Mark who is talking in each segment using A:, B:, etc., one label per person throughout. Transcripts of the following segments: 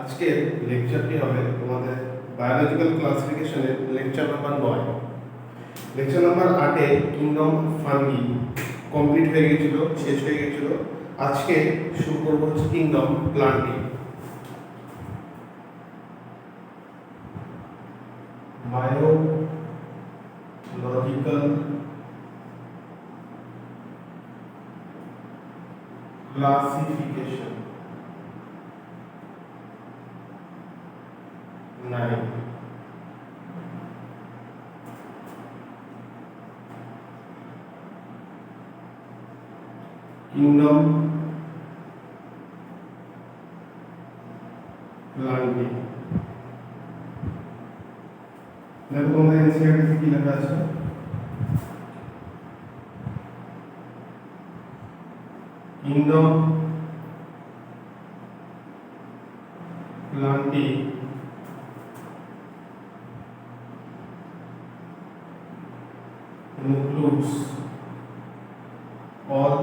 A: আজকের লেকচারটি হবে তোমাদের বায়োলজিক্যাল ক্লাসিফিকেশনের লেকচার নাম্বার 9। লেকচার নাম্বার 8 এ কিংডম ফাঙ্গি কমপ্লিট হয়ে গেছিল, শেষ হয়ে গেছিল। আজকে শুরু করব হচ্ছে kingdom plantae. Biological classification 9। Kingdom plantae. দেখো তোমরা এনসিইআরটি কি লেখা আছে? Kingdom plantae includes all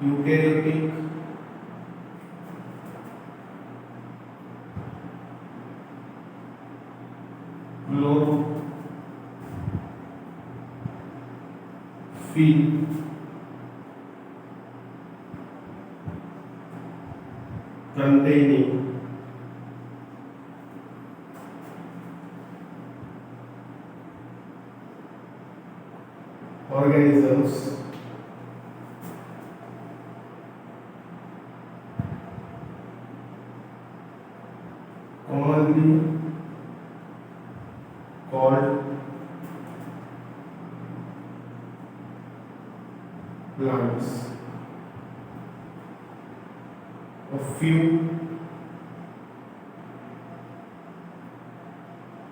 A: eukaryotic chlorophyll containing organisms commonly called plants. A few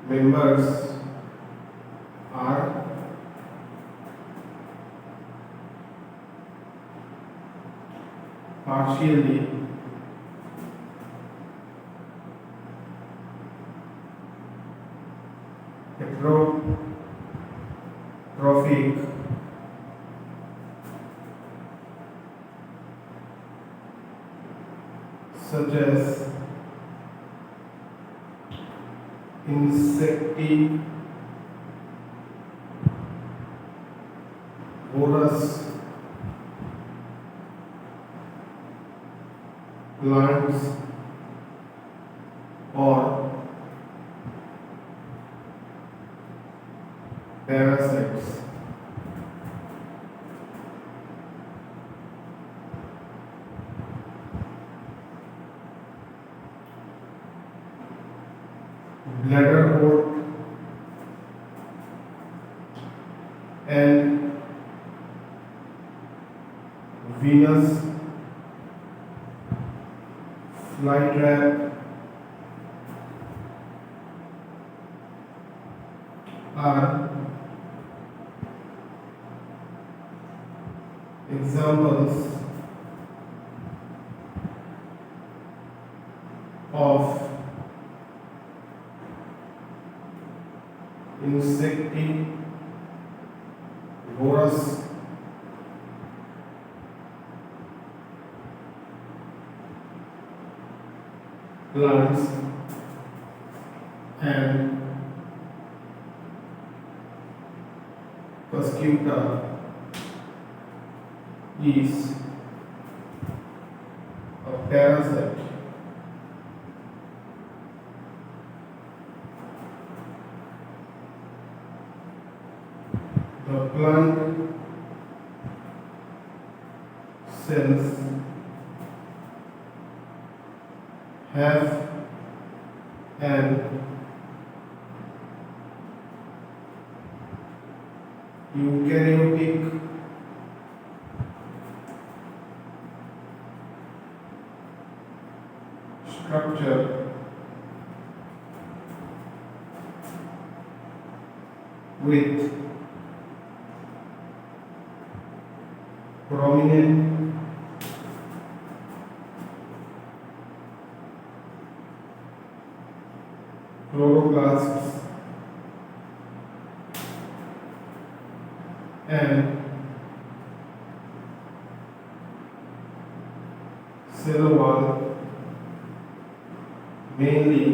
A: members are partially heterotrophic, such as insectivorous plants or parasites. Bladderwort and venous flytrap are examples of insectivorous plants and Cuscuta is a parasite. The plant cells have an eukaryotic structure with prominent chloroplasts and cell wall mainly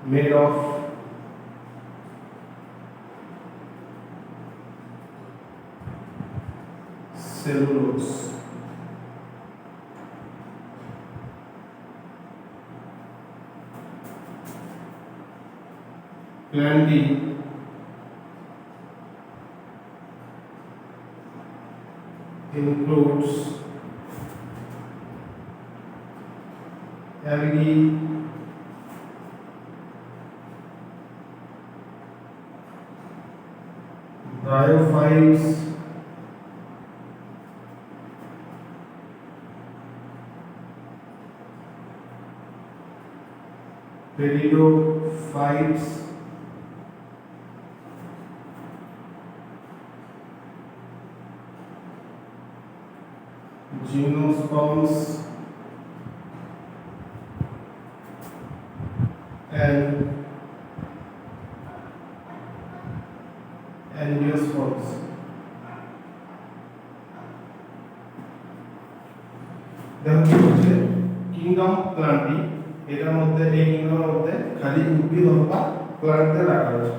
A: made of cellulose. Plantae includes algae, bryophytes, pteridophytes, gymnosperms, and angiosperms. দেখো কি হচ্ছে kingdom plenty, এটার মধ্যে এই কিংডমের মধ্যে খালি উদ্ভিদ অথবা প্লান্টে রাখা হয়েছে।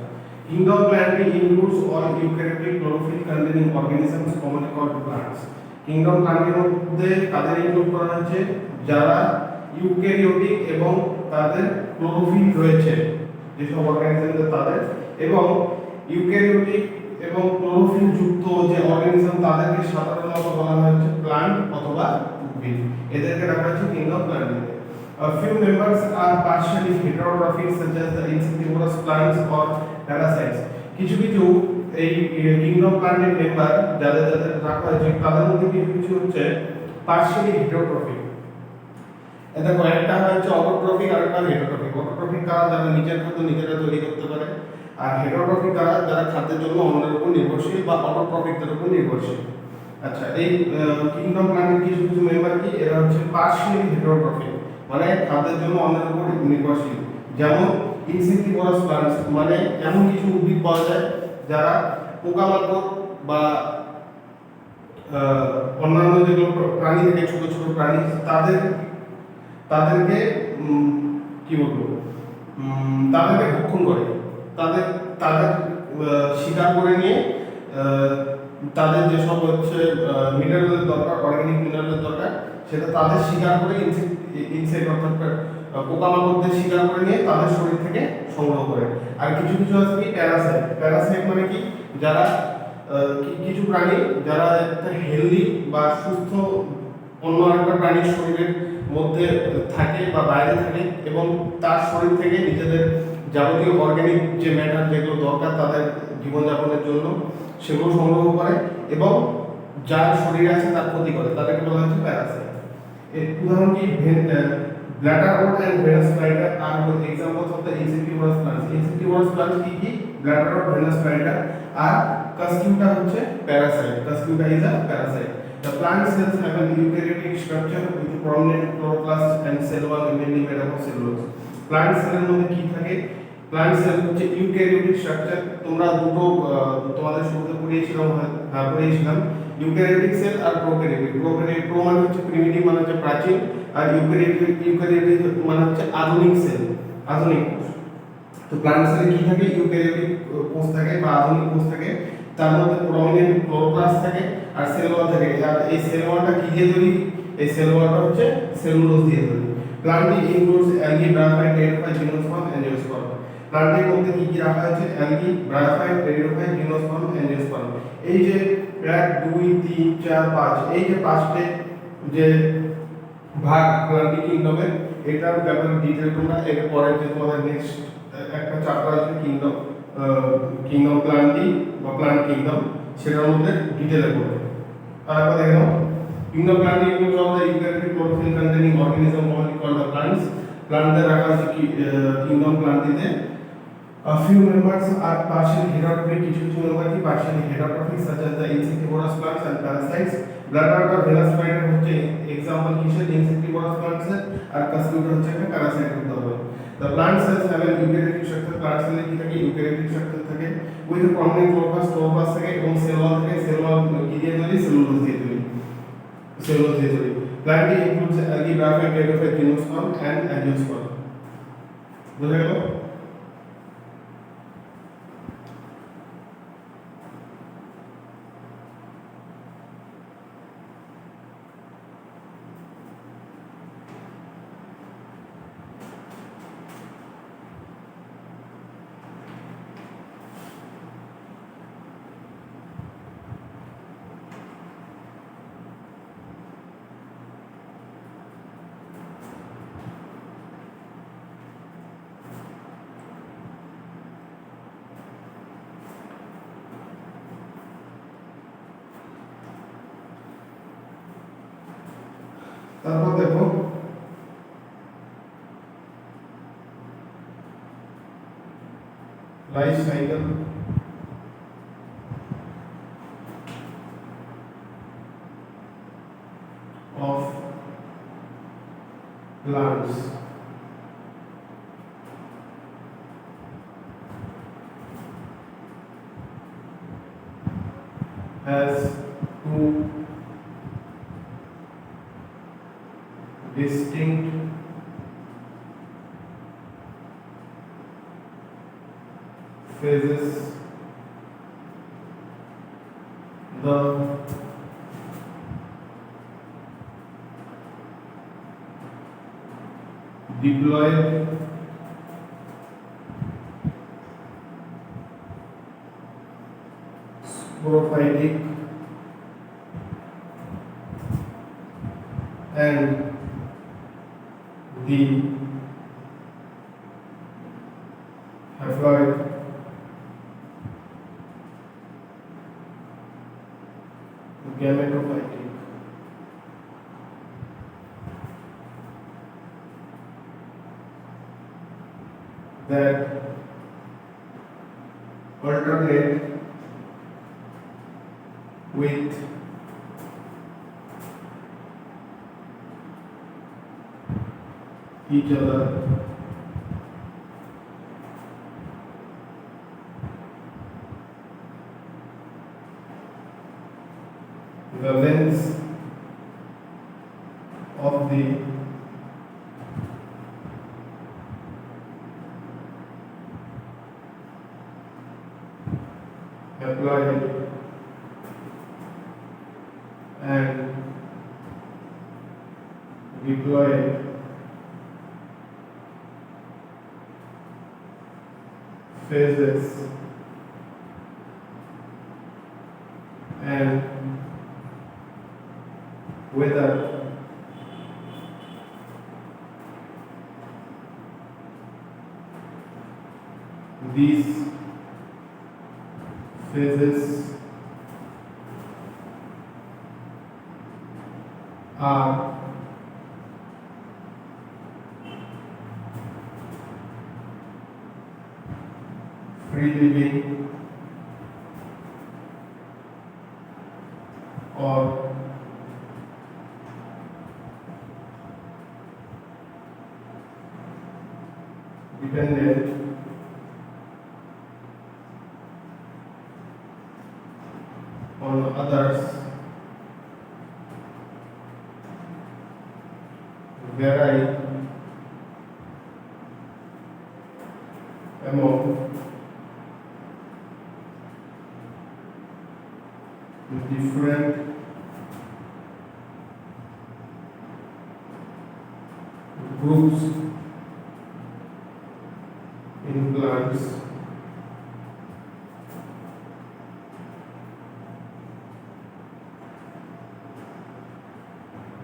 A: Kingdom plantae includes all eukaryotic chlorophyll containing organisms commonly called plants. Kingdom প্লান্টের মধ্যে তাদের ইনক্লুড করা হয়েছে যারা ইউক্যারিওটিক এবং তাদের ক্লোরোফিল রয়েছে যেসব অর্গানিজম তাদের, এবং ইউক্যারিওটিক এবং ক্লোরোফিল যুক্ত যে অর্গানিজম তাদেরকে সাধারণত বলা হয়েছে প্লান্ট অথবা উদ্ভিদ, এদেরকে রাখা হয়েছে kingdom প্লান্টে। A few members are partially heterotrophic such as the insectivorous plants or parasites. কিছু কিছু এই কিংডম প্লান্টের মেম্বার যাদের যাদের রাখা হয়েছে তাদের মধ্যে কিছু কিছু হচ্ছে পার্শিয়ালি হেটারোট্রফিক। এটা কয়েকটা হচ্ছে অটোট্রফিক আর একটা হেটারোট্রফিক। অটোট্রফিক কারা যারা নিজের খাদ্য নিজেরা তৈরি করতে পারে, আর হেটারোট্রফিক কারা যারা খাদ্যের জন্য অন্যের উপর নির্ভরশীল বা অটোট্রফিকদের উপর নির্ভরশীল। আচ্ছা, এই কিংডম প্লান্টের কিছু কিছু মেম্বার কি এরা হচ্ছে পার্শিয়ালি হেটারোট্রফিক, মানে খাদ্যের জন্য অন্যের উপর নির্ভরশীল। যেমন ইনসেক্টিভোরাস প্লান্টস, মানে এমন কিছু উদ্ভিদ পাওয়া যায় যারা পোকামাকড় বা অন্যান্য যেগুলো প্রাণী থেকে ছোট ছোট প্রাণী তাদেরকে কি বলবো তাদেরকে ভক্ষণ করে, তাদের তাদের শিকার করে নিয়ে তাদের যেসব হচ্ছে মিনারেলের দরকার, অর্গানিক মিনারেলের দরকার, সেটা তাদের শিকার করে ইনসেক্ট অর্থাৎ পোকামাকড়দের শিকার করে নিয়ে তাদের শরীর থেকে সংগ্রহ করে। আর কিছু কিছু আছে কি প্যারাসাইট। প্যারাসাইট মানে কি যারা কিছু প্রাণী যারা একটা হেলদি বা সুস্থ অন্য একটা প্রাণীর শরীরের মধ্যে থাকে বা বাইরে থাকে এবং তার শরীর থেকে নিজেদের যাবতীয় অর্গানিক যে ম্যাটার যেগুলো দরকার তাদের জীবনযাপনের জন্য সেগুলো সংগ্রহ করে এবং যার শরীরে আছে তার ক্ষতি করে, তাদেরকে বলা হচ্ছে প্যারাসাইট। এর উদাহরণ কি bladderwort and Venus flytrap আর examples of the insectivorous plants. Insectivorous plants কি ব্ল্যাডার রোড, ভেনাস ফ্লাইটার আর কাসকিউটা হচ্ছে parasite. Cuscuta is a parasite. The plant cells have an eukaryotic structure with prominent chloroplast and cell wall mainly made up of cellulose. Plant cell এর মধ্যে কি থাকে? Plant cell হচ্ছে eukaryotic structure. তোমরা দুটো তোমাদের শুরুতে পড়িয়েছিলাম ইউক্যারিওটিক সেল আর prokaryotic. Pro মানে হচ্ছে প্রিমিটিভ মানে হচ্ছে প্রাচীন, আর ইউক্যারিওটিক মানে হচ্ছে আধুনিক সেল, আধুনিক কোষ। তো প্লান্ট সেলে কি থাকে? ইউক্যারিওটিক কোষ থাকে বা আধুনিক কোষ থাকে, তার মধ্যে প্রমিনেন্ট ক্লোরোপ্লাস্ট থাকে আর সেল ওয়াল থাকে। আর এই সেল ওয়ালটা কি দিয়ে তৈরি? এই সেল ওয়ালটা হচ্ছে সেলুলোজ দিয়ে তৈরি। Plantae includes algae, bryophyte, pteridophyte, gymnosperm, angiosperm. প্লান্টের মধ্যে কি কি রাখা আছে? Algae, bryophyte, pteridophyte, gymnosperm, angiosperm. এই যে 1 2 3 4 5 এই যে পাঁচটি যে ভাগ প্লান্টিক কিংডমের, এটার ব্যাপারে ডিটেইল তোমরা এর পরে যে তোমাদের নেক্সট একটা চ্যাপ্টার আছে কিংডম প্লান্টি বা প্লান্ট কিংডম, সেটার মধ্যে ডিটেইলে পড়বে। আর একবার দেখে নাও kingdom plantae includes all the eukaryotic chlorophyll containing organism commonly called the plants. Plantae রাখা আছে কিংডম প্লান্টিতে a few members are partially heterotrophic, কিছু কিছু মেম্বার কি partially heterotrophic such as the insectivorous plants and parasites. Bladder or venous spider হচ্ছে example কিসের? insectivorous plants এর, আর cuscuta হচ্ছে একটা প্যারাসাইট হতে হবে। The plant cells have an eukaryotic structure. Plant cell কি থাকে? eukaryotic structure থাকে with a prominent chloroplast থাকে এবং সেল ওয়াল থাকে। সেল ওয়াল কি দিয়ে তৈরি? সেলুলোজ দিয়ে তৈরি। সেলুলোজ দিয়ে তৈরি। Plantae includes algae, bryophyte, bryophyte, gymnosperm and angiosperm. বুঝা গেল? তারপর দেখো life cycle of plants. Has two distinct phases. The diploid sporophytic and the haploid gametophytic. That alternate with each other the lengths of the haploid and diploid phases and whether these phases are free living or dependent on others vary among different groups in plants.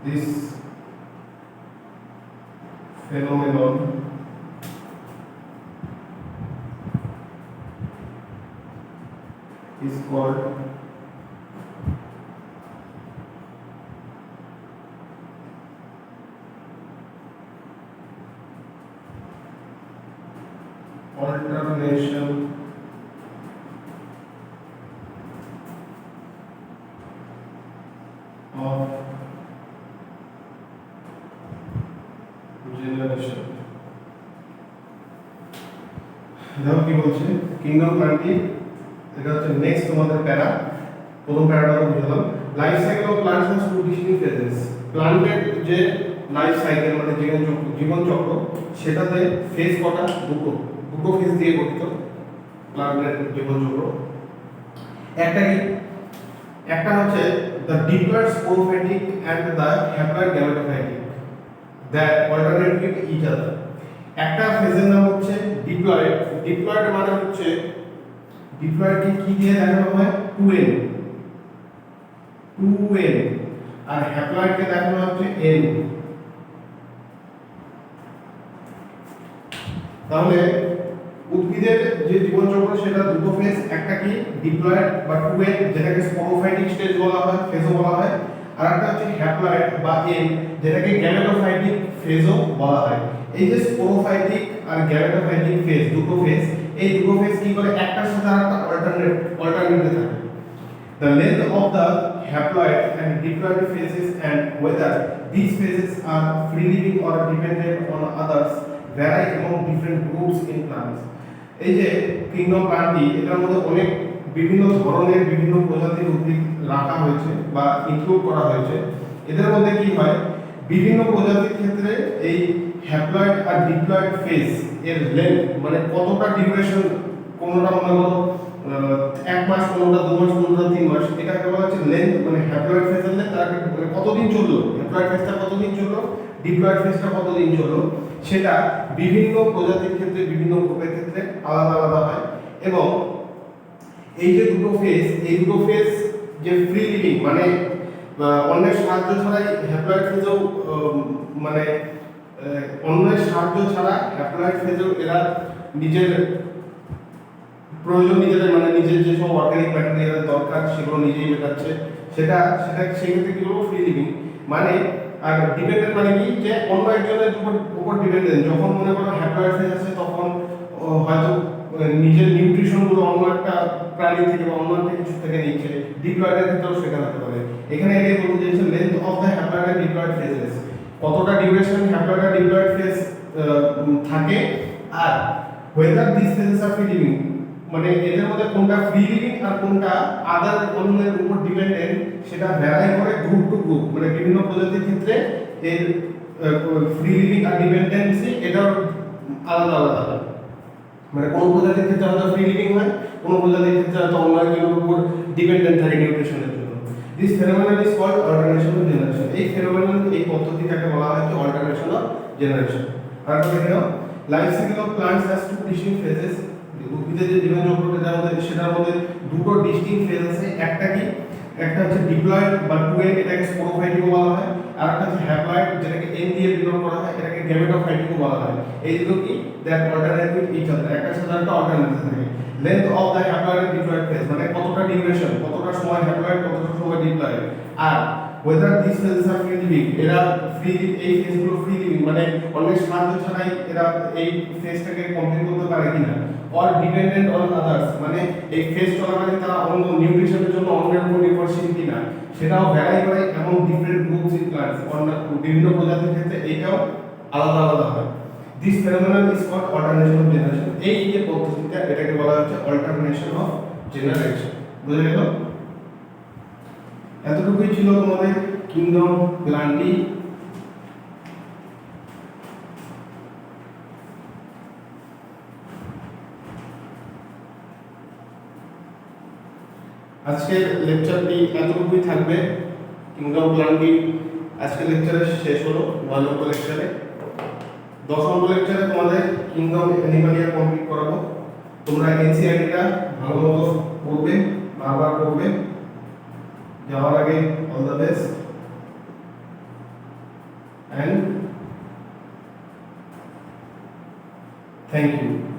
A: This phenomenon is called alternation of generation. দেখো কি বলছে, kingdom plenty, এটা হচ্ছে next তোমাদের প্যারা। প্রথম প্যারাটা বুঝলাম, life cycle of plants has two distinct phases. প্লান্টের যে লাইফ সাইকেল মানে জীবন চক্র, সেটাতে ফেজ কটা? দুটো ফেজ দিয়ে গঠিত প্লান্টের জীবন চক্র। একটা কি, একটা হচ্ছে the diploid sporophytic and the haploid gametophytic that alternate with each other. একটা ফেজের নাম হচ্ছে ডিপ্লয়েড। ডিপ্লয়েড মানে হচ্ছে, ডিপ্লয়েডকে কি দিয়ে দেখানো হয়? 2n, আর হ্যাপ্লয়েডকে দেখানো হচ্ছে n। তাহলে উদ্ভিদের যে জীবনচক্র সেটা দুটো ফেজ, একটা কি ডিপ্লয়েড বা 2n যেটাকে স্পোরোফাইটিক স্টেজ বলা হয়, ফেজও বলা হয়, আর একটা হচ্ছে হ্যাপ্লয়েড বা n যেটাকে গ্যামেটোফাইটিক ফেজও বলা হয়। এই যে স্পোরোফাইটিক আর গ্যামেটোফাইটিক ফেজ, দুটো ফেজ, এই দুটো ফেজ কি করে একটার সাথে আরেকটা অল্টারনেটে থাকে। The length of the haploid and diploid phases and whether these phases are free living or dependent on others vary among different groups in plants. এই যে কিংডম প্লান্টি, এটার মধ্যে অনেক বিভিন্ন ধরনের বিভিন্ন প্রজাতির উদ্ভিদ রাখা হয়েছে বা ইনক্লুড করা হয়েছে। এদের মধ্যে কি হয়, বিভিন্ন প্রজাতির ক্ষেত্রে এই হ্যাপ্লয়েড আর ডিপ্লয়েড ফেজ এর লেন্থ মানে কতটা ডিউরেশন, কোনটা মনে করো 1 মাস, কোনটা 2 মাস, কোনটা 3 মাস, এটাকে বলা হচ্ছে লেন্থ। মানে হ্যাপ্লয়েড ফেজের লেন্থ আর মানে কতদিন চললো, হ্যাপ্লয়েড ফেজটা কতদিন চললো, ডিপ্লয়েড ফেজটা কতদিন চললো, সেটা বিভিন্ন প্রজাতির ক্ষেত্রে বিভিন্ন গ্রুপের ক্ষেত্রে আলাদা আলাদা হয়। এবং এই যে দুটো ফেজ, এই দুটো ফেজ যে ফ্রি লিভিং মানে অন্যের সাহায্য ছাড়াই হ্যাপ্লয়েড ফেজও মানে অন্যের সাহায্য ছাড়া হ্যাপ্লয়েড ফেজও এরা নিজের প্রয়োজন নিজেদের মানে নিজের যেসব অর্গানিক ম্যাটেরিয়ালের দরকার সেগুলো নিজেই মেটাচ্ছে। সেক্ষেত্রে কি বলবো, ফ্রি লিভিং। মানে আর ডিপেন্ডেন্ট মানে কি, যে অন্য একজনের উপর ডিপেন্ডেন্ট। যখন মনে করো হ্যাপ্লয়েড ফেজ আছে তখন হয়তো নিজের নিউট্রিশনগুলো অন্য একটা প্রাণী থেকে বা অন্য একটা কিছু থেকে নিচ্ছে। ডিপ্লয়েডের ক্ষেত্রেও সেটা হতে পারে। এখানে এটাই বলতে চাইছে length of the haploid and diploid phases, কতটা ডিউরেশন হ্যাপ্লয়েড আর ডিপ্লয়েড ফেজ থাকে, আর whether these phases are free living মানে এদের মধ্যে কোনটা ফ্রি লিভিং আর কোনটা আদার অন্যের উপর ডিপেন্ডেন্ট, সেটা ভ্যারি করে গ্রুপ টু গ্রুপ। মানে বিভিন্ন প্রজাতির ক্ষেত্রে এর ফ্রি লিভিং আর ডিপেন্ডেন্সি এটাও আলাদা আলাদা হয়। মানে কোন প্রজাতির ক্ষেত্রে হয়তো ফ্রি লিভিং হয়, কোন প্রজাতির ক্ষেত্রে হয়তো অন্য একজনের উপর ডিপেন্ডেন্ট থাকে নিউট্রিশনের জন্য। This phenomenon is called alternation of generation. এই ফেনোমেনন, এই পদ্ধতিটাকে বলা হয় অল্টারনেশন অফ জেনারেশন। আর একটা দেখে নাও, life cycle of plants has two distinct phases. উদ্ভিদের যে জীবন চক্রটা সেটার মধ্যে দুটো ডিস্টিংক্ট ফেজ আছে। একটা কি, একটা হচ্ছে ডিপ্লয়েড বা 2n, এটাকে স্পোরোফাইটিকও বলা হয়, আর একটা হচ্ছে হ্যাপ্লয়েড যেটাকে n দিয়ে বিনোদ করা হয়, এটাকে গ্যামেটোফাইটিকও বলা হয়। এই দুটো কি, that alternate with each other, একটা সাথে একটা অল্টারনেট থাকে। Length of the haploid and diploid phase মানে কতটা ডিউরেশন, কতটা সময় হ্যাপ্লয়েড, কতটা সময় ডিপ্লয়েড। আর whether these phases are free living, এরা ফ্রি, এই ফেজগুলো ফ্রি লিভিং মানে অন্যের সাহায্য ছাড়াই এরা এই ফেজটাকে কমপ্লিট করতে পারে কিনা, অর ডিপেন্ডেন্ট অন আদার্স মানে এই ফেজ চলাকালীন তারা অন্য নিউট্রিশনের জন্য অন্যের উপর নির্ভরশীল কিনা, সেটাও ভ্যারি করে। এমন ডিফারেন্ট গ্রুপস ইন প্লান্টস, অন্য বিভিন্ন প্রজাতির ক্ষেত্রে এইটাও আলাদা আলাদা হয়। This phenomenon is called alternation of generation. এই যে পদ্ধতিটা, এটাকে বলা হচ্ছে অল্টারনেশন অফ জেনারেশন। বুঝে গেল? এতটুকুই ছিল তোমাদের কিংডম প্লান্টি। আজকের লেকচারটি এতটুকুই থাকবে। কিংডম প্লান্টি আজকের লেকচারে শেষ হলো। 9 নম্বর লেকচারে, 10 নম্বর লেকচারে তোমাদের কিংডম অ্যানিমালিয়া কমপ্লিট করাবো। তোমরা এনসিআরটিটা ভালো মতো পড়বে, বারবার পড়বে। যাওয়ার আগে all the best and thank you.